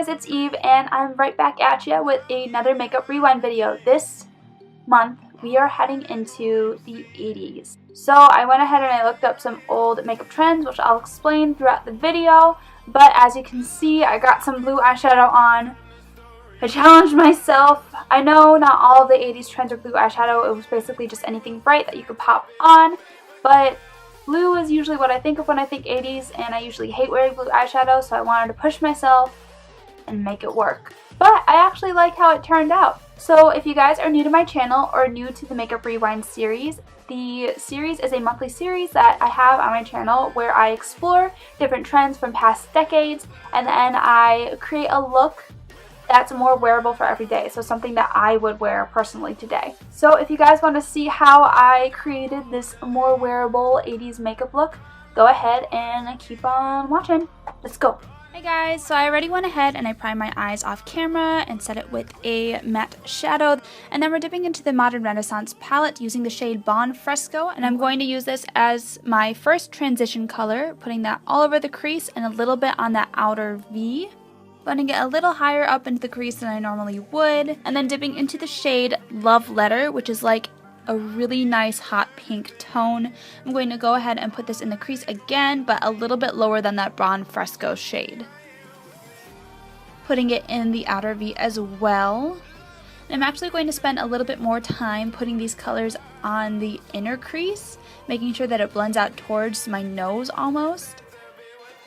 guys, it's Eve, and I'm right back at you with another makeup rewind video. This month, we are heading into the 80s. So I went ahead and I looked up some old makeup trends, which I'll explain throughout the video. But as you can see, I got some blue eyeshadow on. I challenged myself. I know not all of the 80s trends are blue eyeshadow. It was basically just anything bright that you could pop on. But blue is usually what I think of when I think 80s, and I usually hate wearing blue eyeshadow, so I wanted to push myself and make it work. But I actually like how it turned out. So if you guys are new to my channel or new to the Makeup Rewind series, the series is a monthly series that I have on my channel where I explore different trends from past decades, and then I create a look that's more wearable for every day, so something that I would wear personally today. So if you guys want to see how I created this more wearable 80s makeup look, go ahead and keep on watching. Let's go. Hey guys, so I already went ahead and I primed my eyes off camera and set it with a matte shadow, and then we're dipping into the Modern Renaissance palette using the shade Bon Fresco, and I'm going to use this as my first transition color, putting that all over the crease and a little bit on that outer V. Blending it a little higher up into the crease than I normally would, and then dipping into the shade Love Letter, which is like a really nice hot pink tone. I'm going to go ahead and put this in the crease again, but a little bit lower than that Bon Fresco shade. Putting it in the outer V as well. And I'm actually going to spend a little bit more time putting these colors on the inner crease, making sure that it blends out towards my nose almost.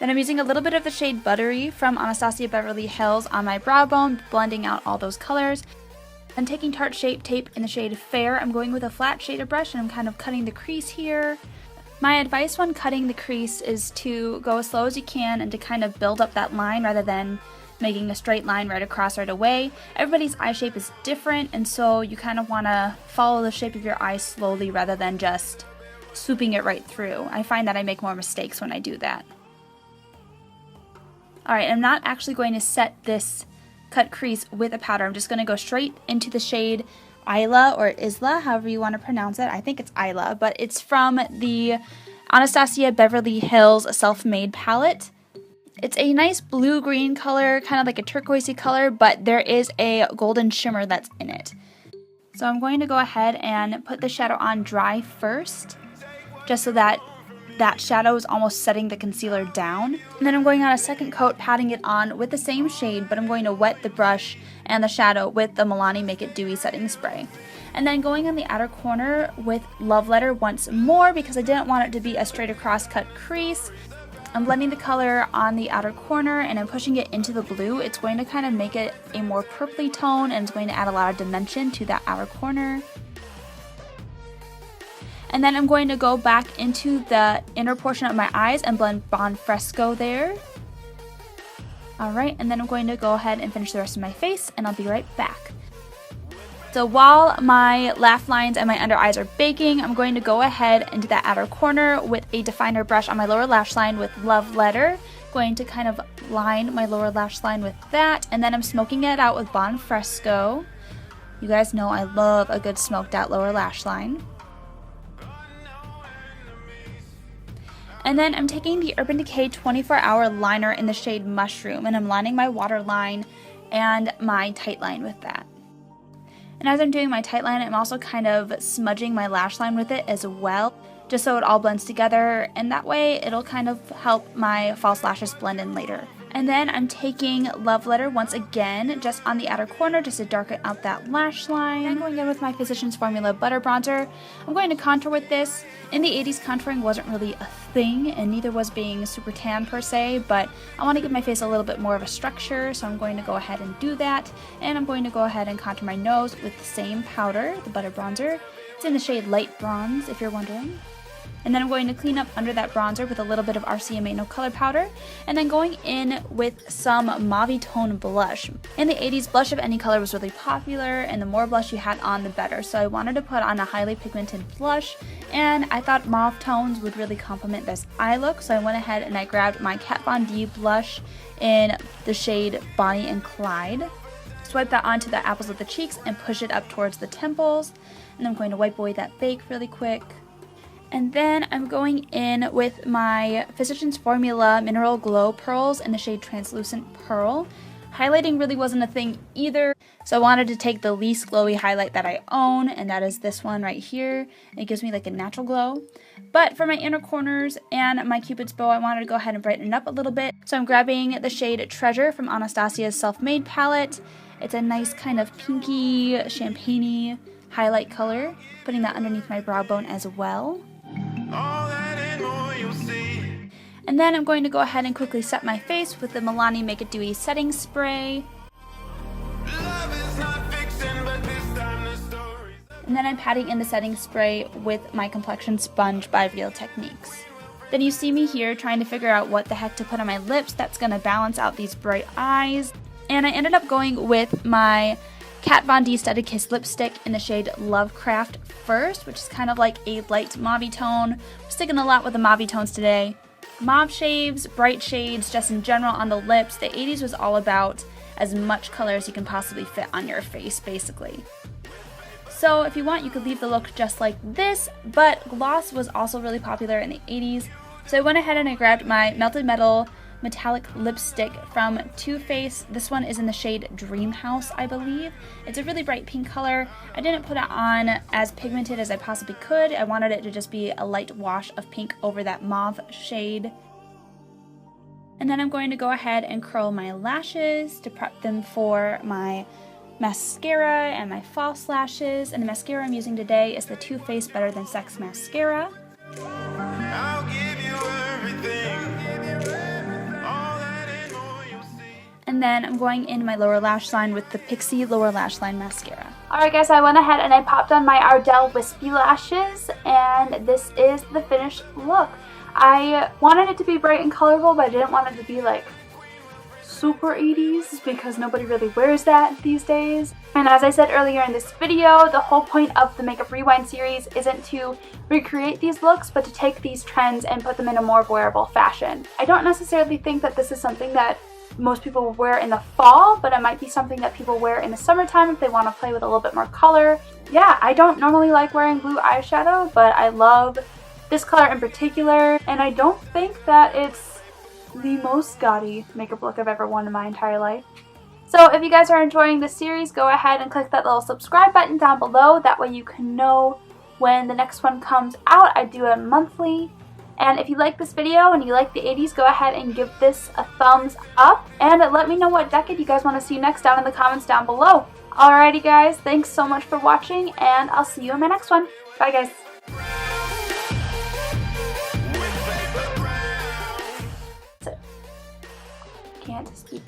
Then I'm using a little bit of the shade Buttery from Anastasia Beverly Hills on my brow bone, blending out all those colors. I'm taking Tarte Shape Tape in the shade Fair. I'm going with a flat shader brush and I'm kind of cutting the crease here. My advice when cutting the crease is to go as slow as you can and to kind of build up that line rather than making a straight line right across right away. Everybody's eye shape is different, and so you kind of want to follow the shape of your eye slowly rather than just swooping it right through. I find that I make more mistakes when I do that. Alright, I'm not actually going to set this cut crease with a powder. I'm just going to go straight into the shade Isla or Isla, however you want to pronounce it. I think it's Isla, but it's from the Anastasia Beverly Hills Self-Made palette. It's a nice blue-green color, kind of like a turquoisey color, but there is a golden shimmer that's in it. So I'm going to go ahead and put the shadow on dry first, just so that shadow is almost setting the concealer down. And then I'm going on a second coat, patting it on with the same shade, but I'm going to wet the brush and the shadow with the Milani Make It Dewy setting spray. And then going on the outer corner with Love Letter once more because I didn't want it to be a straight across cut crease. I'm blending the color on the outer corner and I'm pushing it into the blue. It's going to kind of make it a more purpley tone and it's going to add a lot of dimension to that outer corner. And then I'm going to go back into the inner portion of my eyes and blend Bon Fresco there. Alright, and then I'm going to go ahead and finish the rest of my face, and I'll be right back. So while my laugh lines and my under eyes are baking, I'm going to go ahead into that outer corner with a definer brush on my lower lash line with Love Letter. Going to kind of line my lower lash line with that, and then I'm smoking it out with Bon Fresco. You guys know I love a good smoked out lower lash line. And then I'm taking the Urban Decay 24-Hour Liner in the shade Mushroom, and I'm lining my waterline and my tight line with that. And as I'm doing my tight line, I'm also kind of smudging my lash line with it as well, just so it all blends together, and that way it'll kind of help my false lashes blend in later. And then I'm taking Love Letter once again, just on the outer corner, just to darken out that lash line. And going in with my Physicians Formula Butter Bronzer. I'm going to contour with this. In the 80s, contouring wasn't really a thing, and neither was being super tan per se, but I want to give my face a little bit more of a structure, so I'm going to go ahead and do that. And I'm going to go ahead and contour my nose with the same powder, the Butter Bronzer. It's in the shade Light Bronze, if you're wondering. And then I'm going to clean up under that bronzer with a little bit of RCMA No Color Powder, and then going in with some mauve tone blush. In the 80s, blush of any color was really popular, and the more blush you had on, the better. So I wanted to put on a highly pigmented blush, and I thought mauve tones would really complement this eye look, so I went ahead and I grabbed my Kat Von D blush in the shade Bonnie and Clyde. Swipe that onto the apples of the cheeks and push it up towards the temples, and I'm going to wipe away that bake really quick. And then I'm going in with my Physicians Formula Mineral Glow Pearls in the shade Translucent Pearl. Highlighting really wasn't a thing either, so I wanted to take the least glowy highlight that I own, and that is this one right here. It gives me like a natural glow. But for my inner corners and my Cupid's bow, I wanted to go ahead and brighten it up a little bit. So I'm grabbing the shade Treasure from Anastasia's Self-Made palette. It's a nice kind of pinky, champagne-y highlight color. Putting that underneath my brow bone as well. And then I'm going to go ahead and quickly set my face with the Milani Make It Dewy setting spray. And then I'm patting in the setting spray with my complexion sponge by Real Techniques. Then you see me here trying to figure out what the heck to put on my lips that's going to balance out these bright eyes. And I ended up going with my Kat Von D Studded Kiss lipstick in the shade Lovecraft First, which is kind of like a light mauve tone. I'm sticking a lot with the mauve tones today. Mauve shades, bright shades, just in general on the lips. The 80s was all about as much color as you can possibly fit on your face, basically. So if you want, you could leave the look just like this, but gloss was also really popular in the 80s. So I went ahead and I grabbed my Melted Metal metallic lipstick from Too Faced. This one is in the shade Dream House, I believe. It's a really bright pink color. I didn't put it on as pigmented as I possibly could. I wanted it to just be a light wash of pink over that mauve shade. And then I'm going to go ahead and curl my lashes to prep them for my mascara and my false lashes. And the mascara I'm using today is the Too Faced Better Than Sex mascara. I'll give you everything. And then I'm going in my lower lash line with the Pixie Lower Lash Line Mascara. Alright guys, I went ahead and I popped on my Ardell Wispy Lashes, and this is the finished look. I wanted it to be bright and colorful, but I didn't want it to be like super 80s because nobody really wears that these days. And as I said earlier in this video, the whole point of the Makeup Rewind series isn't to recreate these looks, but to take these trends and put them in a more wearable fashion. I don't necessarily think that this is something that most people will wear in the fall, but it might be something that people wear in the summertime if they want to play with a little bit more color. Yeah, I don't normally like wearing blue eyeshadow, but I love this color in particular, and I don't think that it's the most gaudy makeup look I've ever worn in my entire life. So if you guys are enjoying this series, go ahead and click that little subscribe button down below. That way you can know when the next one comes out. I do it monthly. And if you like this video and you like the 80s, go ahead and give this a thumbs up. And let me know what decade you guys want to see next down in the comments down below. Alrighty guys, thanks so much for watching, and I'll see you in my next one. Bye guys. Can't speak.